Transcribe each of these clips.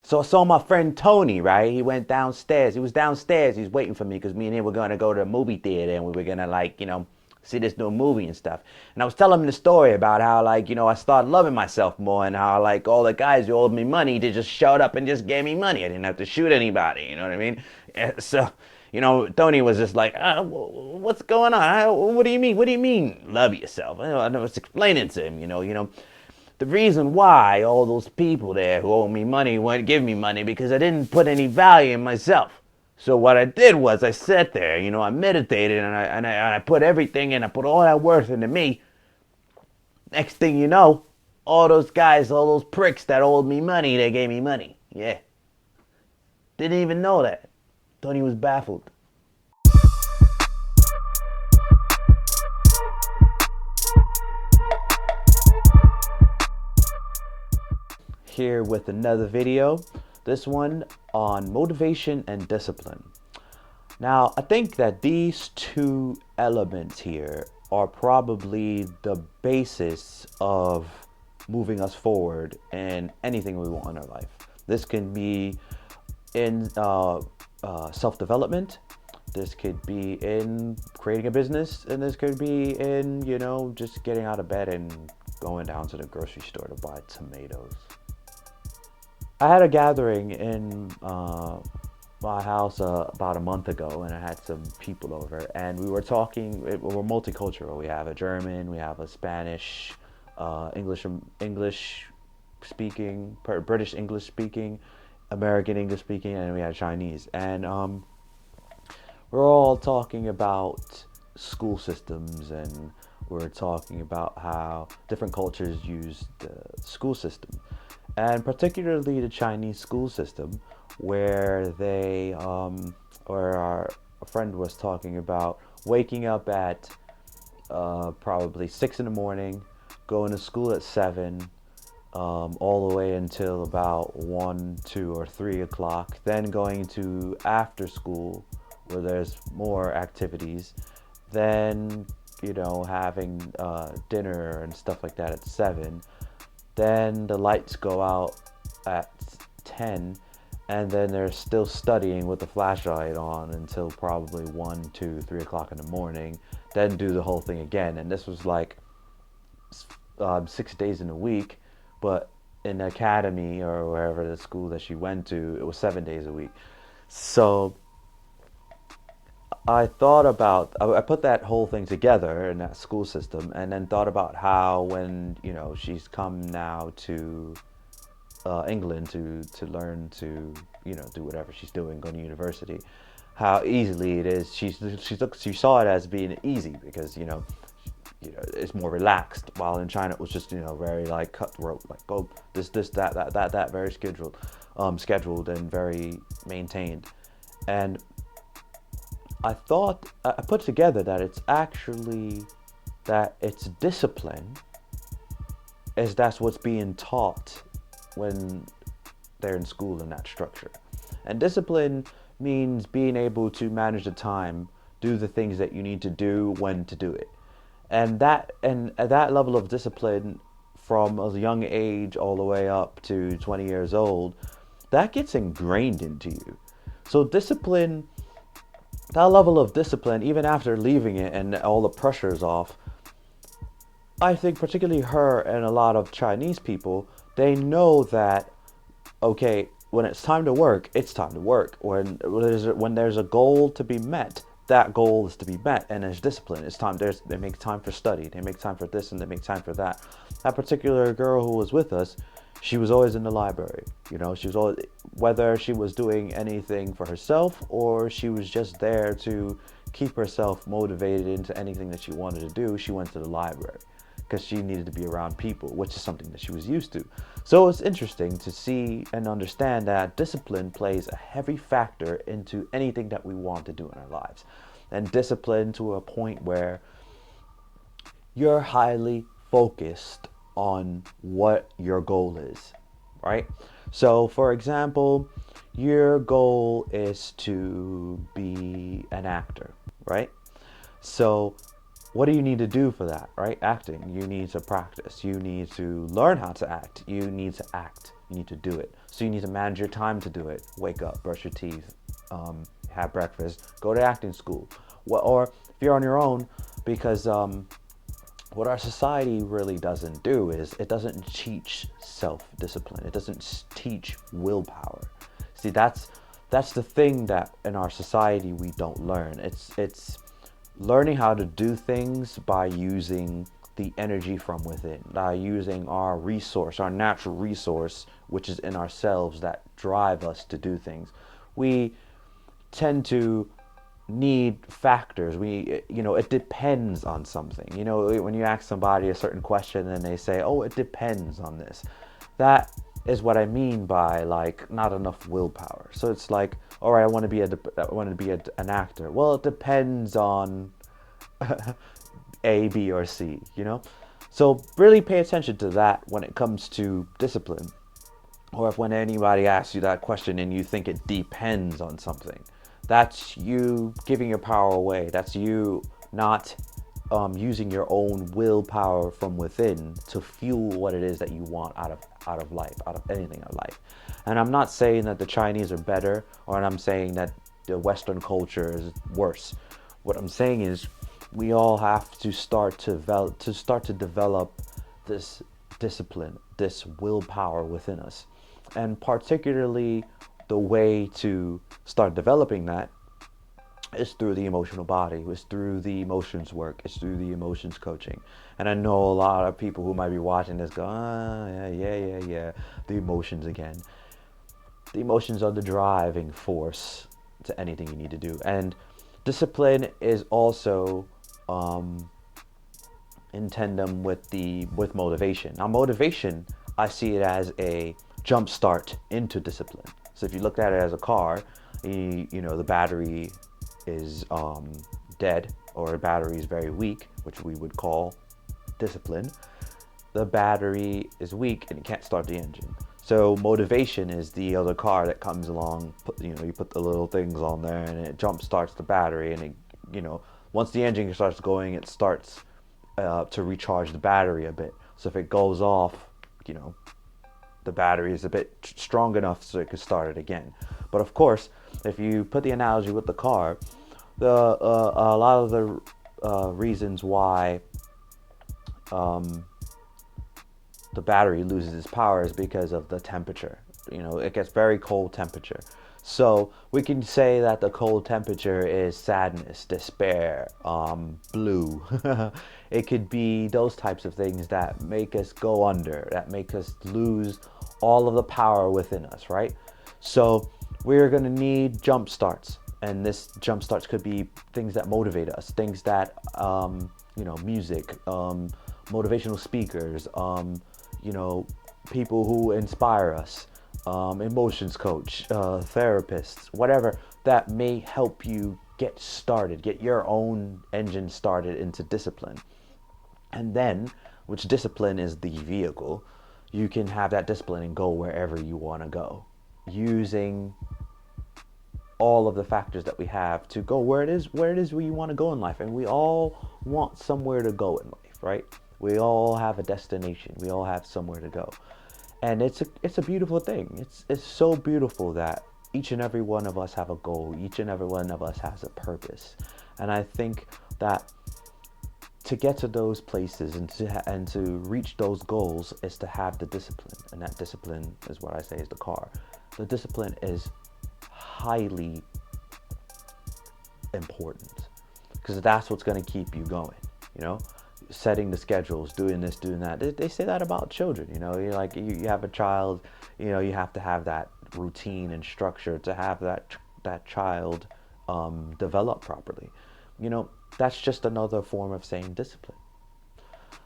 So I saw my friend Tony, right? He went downstairs. He was downstairs. He was waiting for me because me and him were going to go to a movie theater and we were going to, like, see this new movie and stuff. And I was telling him the story about how, like, I started loving myself more and how, like, all the guys who owed me money, they just showed up and just gave me money. I didn't have to shoot anybody. You know what I mean? So, Tony was just like, what's going on? What do you mean? What do you mean, love yourself? I was explaining to him, the reason why all those people there who owe me money wouldn't give me money because I didn't put any value in myself. So what I did was I sat there, I meditated and I put everything in. I put all that worth into me. Next thing you know, all those guys, all those pricks that owed me money, they gave me money. Yeah. Didn't even know that. Thought he was baffled. Here with another video. This one on motivation and discipline. Now, I think that these two elements here are probably the basis of moving us forward in anything we want in our life. This can be in self-development. This could be in creating a business, and this could be in, just getting out of bed and going down to the grocery store to buy tomatoes. I had a gathering in my house about a month ago, and I had some people over, and we were talking. We're multicultural. We have a German, we have a Spanish, English speaking, British English speaking, American English speaking, and we had Chinese. And we're all talking about school systems, and we're talking about how different cultures use the school system, and particularly the Chinese school system, where or our friend was talking about waking up at probably 6 in the morning, going to school at 7, all the way until about 1, 2, or 3 o'clock, then going to after school where there's more activities, then having dinner and stuff like that at 7. Then the lights go out at 10, and then they're still studying with the flashlight on until probably 1, 2, 3 o'clock in the morning, then do the whole thing again. And this was like 6 days in a week, but in the academy or wherever the school that she went to, it was 7 days a week. So I put that whole thing together in that school system, and then thought about how when, she's come now to England to learn to, do whatever she's doing, go to university, how easily it is. She saw it as being easy because, it's more relaxed, while in China it was just, very like cutthroat, like go this, that, very scheduled and very maintained. And I put together that it's actually that it's discipline, as that's what's being taught when they're in school in that structure. And discipline means being able to manage the time, do the things that you need to do when to do it. And that level of discipline from a young age all the way up to 20 years old, that gets ingrained into you. So that level of discipline, even after leaving it and all the pressure is off, I think particularly her and a lot of Chinese people, they know that, okay, when it's time to work, it's time to work. When there's a goal to be met, that goal is to be met, and there's discipline. It's time. They make time for study. They make time for this, and they make time for that. That particular girl who was with us, she was always in the library. She was always, whether she was doing anything for herself or she was just there to keep herself motivated into anything that she wanted to do, she went to the library because she needed to be around people, which is something that she was used to. So it's interesting to see and understand that discipline plays a heavy factor into anything that we want to do in our lives. And discipline to a point where you're highly focused on what your goal is, right? So for example, your goal is to be an actor, right? So what do you need to do for that, right? Acting. You need to practice. You need to learn how to act. You need to act. you need to do it. So you need to manage your time to do it. Wake up, brush your teeth, have breakfast, go to acting school. Or if you're on your own, because what our society really doesn't do is it doesn't teach self-discipline. It doesn't teach willpower. See, that's the thing that in our society we don't learn. It's learning how to do things by using the energy from within, by using our resource, our natural resource, which is in ourselves, that drive us to do things. We tend to need factors. It depends on something. When you ask somebody a certain question and they say, oh, it depends on this, that is what I mean by like not enough willpower. So it's like, all right, I want to be an actor. Well, it depends on A, B, or C, So really pay attention to that when it comes to discipline. Or if when anybody asks you that question and you think it depends on something, that's you giving your power away. That's you not using your own willpower from within to fuel what it is that you want out of life, out of anything in life. And I'm not saying that the Chinese are better, or I'm saying that the Western culture is worse. What I'm saying is we all have to start to develop this discipline, this willpower within us. And particularly the way to start developing that is through the emotional body. It's through the emotions work. It's through the emotions coaching. And I know a lot of people who might be watching this go, yeah, the emotions again. The emotions are the driving force to anything you need to do. And discipline is also in tandem with motivation. Now, motivation, I see it as a jump start into discipline. So if you looked at it as a car, the battery is dead, or the battery is very weak, which we would call discipline. The battery is weak and it can't start the engine. So motivation is the other car that comes along. You put the little things on there and it jump starts the battery, and it, once the engine starts going, it starts to recharge the battery a bit. So if it goes off, the battery is a bit strong enough so it could start it again. But of course, if you put the analogy with the car, a lot of the reasons why the battery loses its power is because of the temperature. It gets very cold temperature. So we can say that the cold temperature is sadness, despair, blue. It could be those types of things that make us go under, that make us lose all of the power within us, right? So we're going to need jump starts. And this jump starts could be things that motivate us, things that, music, motivational speakers, people who inspire us, emotions coach, therapists, whatever that may help you get started, get your own engine started into discipline. And then, which discipline is the vehicle, you can have that discipline and go wherever you want to go, using all of the factors that we have to go where it is where you want to go in life. And we all want somewhere to go in life, right? We all have a destination. We all have somewhere to go. And it's a beautiful thing. It's so beautiful that each and every one of us have a goal. Each and every one of us has a purpose. And I think that to get to those places and to reach those goals is to have the discipline. And that discipline is what I say is the car. The discipline is highly important because that's what's going to keep you going, setting the schedules, doing this, doing that. They say that about children, you have a child, you have to have that routine and structure to have that child develop properly. That's just another form of saying discipline.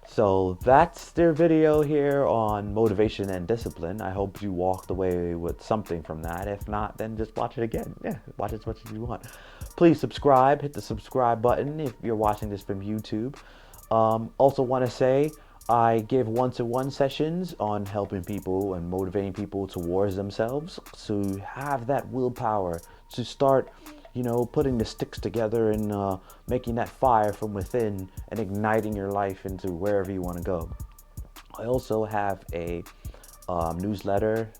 So that's their video here on motivation and discipline. I hope you walked away with something from that. If not, then just watch it again. Yeah, watch it as much as you want. Please subscribe. Hit the subscribe button if you're watching this from YouTube. Also want to say I give one-to-one sessions on helping people and motivating people towards themselves to have that willpower to start putting the sticks together and making that fire from within and igniting your life into wherever you want to go. I also have a newsletter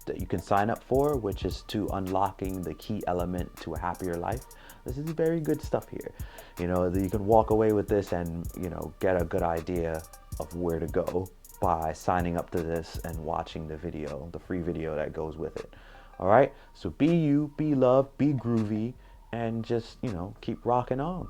that you can sign up for, which is to unlocking the key element to a happier life. This is very good stuff here. You know, you can walk away with this and, you know, get a good idea of where to go by signing up to this and watching the video, the free video that goes with it. All right, so be you, be loved, be groovy, and just, you know, keep rocking on.